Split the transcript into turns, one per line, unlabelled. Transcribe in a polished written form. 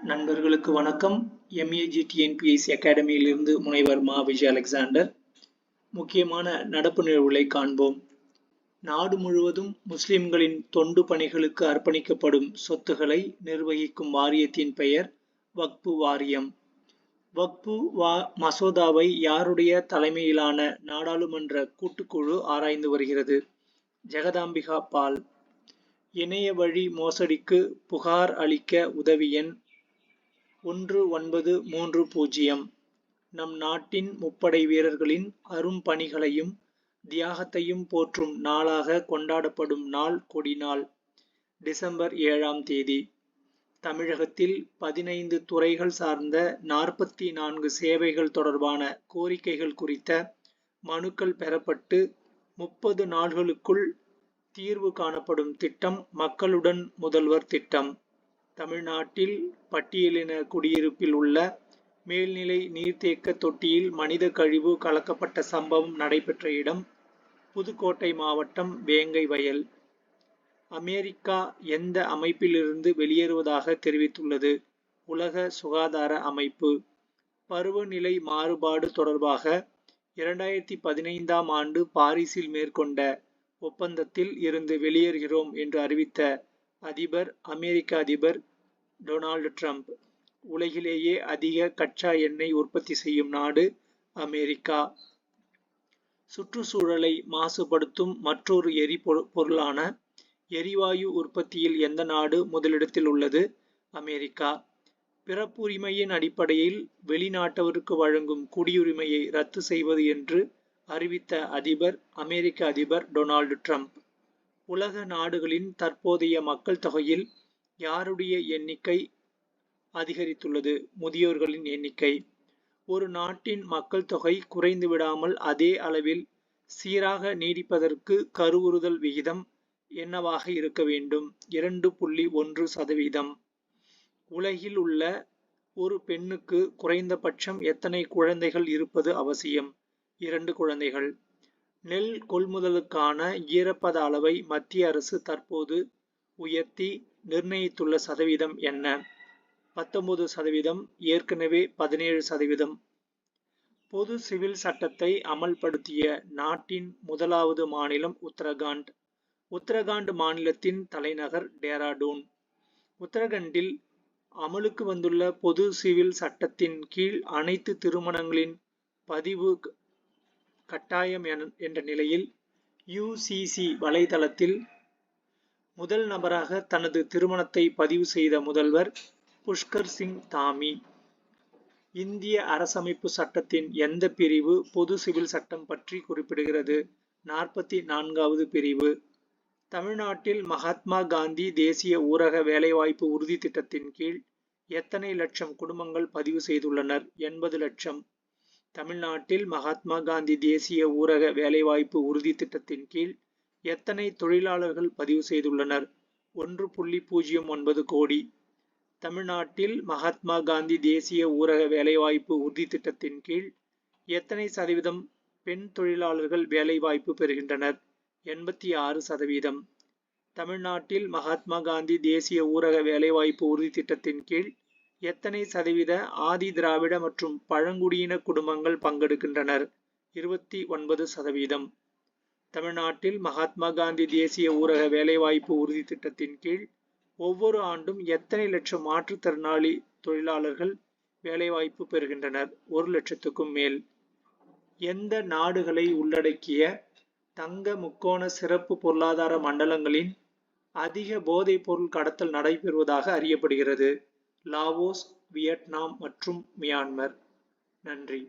நண்பர்களுக்கு வணக்கம். MEGTNPSC அகாடமியிலிருந்து முனைவர் மா. விஜய் அலெக்சாண்டர். முக்கியமான நடப்பு நிகழ்வுகளை காண்போம். நாடு முழுவதும் முஸ்லிம்களின் தொண்டு பணிகளுக்கு அர்ப்பணிக்கப்படும் சொத்துக்களை நிர்வகிக்கும் வாரியத்தின் பெயர் வக்ஃபு வாரியம். வக்ஃபு மசோதாவை யாருடைய தலைமையிலான நாடாளுமன்ற கூட்டுக்குழு ஆராய்ந்து வருகிறது? ஜெகதாம்பிகா பால். இணைய வழி மோசடிக்கு புகார் அளிக்க உதவி எண் 1930. நம் நாட்டின் முப்படை வீரர்களின் அரும்பணிகளையும் தியாகத்தையும் போற்றும் நாளாக கொண்டாடப்படும் நாள் கொடிநாள். டிசம்பர் 7ஆம் தேதி. தமிழகத்தில் 15 துறைகள் சார்ந்த 44 சேவைகள் தொடர்பான கோரிக்கைகள் குறித்த மனுக்கள் பெறப்பட்டு 30 நாள்களுக்குள் தீர்வு காணப்படும் திட்டம் மக்களுடன் முதல்வர் திட்டம். தமிழ்நாட்டில் பட்டியலின குடியிருப்பில் உள்ள மேல்நிலை நீர்த்தேக்க தொட்டியில் மனித கழிவு கலக்கப்பட்ட சம்பவம் நடைபெற்ற இடம் புதுக்கோட்டை மாவட்டம் வேங்கை வயல். அமெரிக்கா எந்த அமைப்பிலிருந்து வெளியேறுவதாக தெரிவித்துள்ளது? உலக சுகாதார அமைப்பு. பருவநிலை மாறுபாடு தொடர்பாக 2015ஆம் ஆண்டு பாரிஸில் மேற்கொண்ட ஒப்பந்தத்தில் இருந்து வெளியேறுகிறோம் என்று அறிவித்த அமெரிக்க அதிபர் டொனால்டு ட்ரம்ப். உலகிலேயே அதிக கச்சா எண்ணெய் உற்பத்தி செய்யும் நாடு அமெரிக்கா. சுற்றுச்சூழலை மாசுபடுத்தும் மற்றொரு எரிபொருளான எரிவாயு உற்பத்தியில் எந்த நாடு முதலிடத்தில் உள்ளது? அமெரிக்கா. பிறப்புரிமையின் அடிப்படையில் வெளிநாட்டவருக்கு வழங்கும் குடியுரிமையை ரத்து செய்வது என்று அறிவித்த அமெரிக்க அதிபர் டொனால்டு ட்ரம்ப். உலக நாடுகளின் தற்போதைய மக்கள் தொகையில் யாருடைய எண்ணிக்கை அதிகரித்துள்ளது? முதியோர்களின் எண்ணிக்கை. ஒரு நாட்டின் மக்கள் தொகை குறைந்து விடாமல் அதே அளவில் சீராக நீடிப்பதற்கு கருவுறுதல் விகிதம் என்னவாக இருக்க வேண்டும்? 2.1%. உலகில் உள்ள ஒரு பெண்ணுக்கு குறைந்தபட்சம் எத்தனை குழந்தைகள் இருப்பது அவசியம்? 2 குழந்தைகள். நெல் கொள்முதலுக்கான ஈரப்பத அளவை மத்திய அரசு தற்போது உயர்த்தி நிர்ணயித்துள்ள சதவீதம் என்ன? 19%. ஏற்கனவே 17%. பொது சிவில் சட்டத்தை அமல்படுத்திய நாட்டின் முதலாவது மாநிலம் உத்தரகாண்ட். உத்தரகாண்ட் மாநிலத்தின் தலைநகர் டேராடூன். உத்தரகண்டில் அமலுக்கு வந்துள்ள பொது சிவில் சட்டத்தின் கீழ் அனைத்து திருமணங்களின் பதிவு கட்டாயம் என்ற நிலையில் UCC வலைதளத்தில் முதல் நபராக தனது திருமணத்தை பதிவு செய்த முதல்வர் புஷ்கர் சிங் தாமி. இந்திய அரசமைப்பு சட்டத்தின் எந்த பிரிவு பொது சிவில் சட்டம் பற்றி குறிப்பிடுகிறது? 44வது பிரிவு. தமிழ்நாட்டில் மகாத்மா காந்தி தேசிய ஊரக வேலைவாய்ப்பு உறுதி திட்டத்தின் கீழ் எத்தனை லட்சம் குடும்பங்கள் பதிவு செய்துள்ளனர்? 80 லட்சம். தமிழ்நாட்டில் மகாத்மா காந்தி தேசிய ஊரக வேலைவாய்ப்பு உறுதி திட்டத்தின் கீழ் எத்தனை தொழிலாளர்கள் பதிவு செய்துள்ளனர்? 1.09 கோடி. தமிழ்நாட்டில் மகாத்மா காந்தி தேசிய ஊரக வேலைவாய்ப்பு உறுதி திட்டத்தின் கீழ் எத்தனை சதவீதம் பெண் தொழிலாளர்கள் வேலைவாய்ப்பு பெறுகின்றனர்? 86%. தமிழ்நாட்டில் மகாத்மா காந்தி தேசிய ஊரக வேலைவாய்ப்பு உறுதி திட்டத்தின் கீழ் எத்தனை சதவீத ஆதி திராவிட மற்றும் பழங்குடியின குடும்பங்கள் பங்கெடுக்கின்றனர்? 29%. தமிழ்நாட்டில் மகாத்மா காந்தி தேசிய ஊரக வேலைவாய்ப்பு உறுதி திட்டத்தின் கீழ் ஒவ்வொரு ஆண்டும் எத்தனை லட்சம் மாற்றுத்திறனாளி தொழிலாளர்கள் வேலைவாய்ப்பு பெறுகின்றனர்? 1 லட்சத்துக்கும் மேல். எந்த நாடுகளை உள்ளடக்கிய தங்க முக்கோண சிறப்பு பொருளாதார மண்டலங்களின் அதிக போதைப் பொருள் கடத்தல் நடைபெறுவதாக அறியப்படுகிறது? லாவோஸ், வியட்நாம் மற்றும் மியான்மர். நன்றி.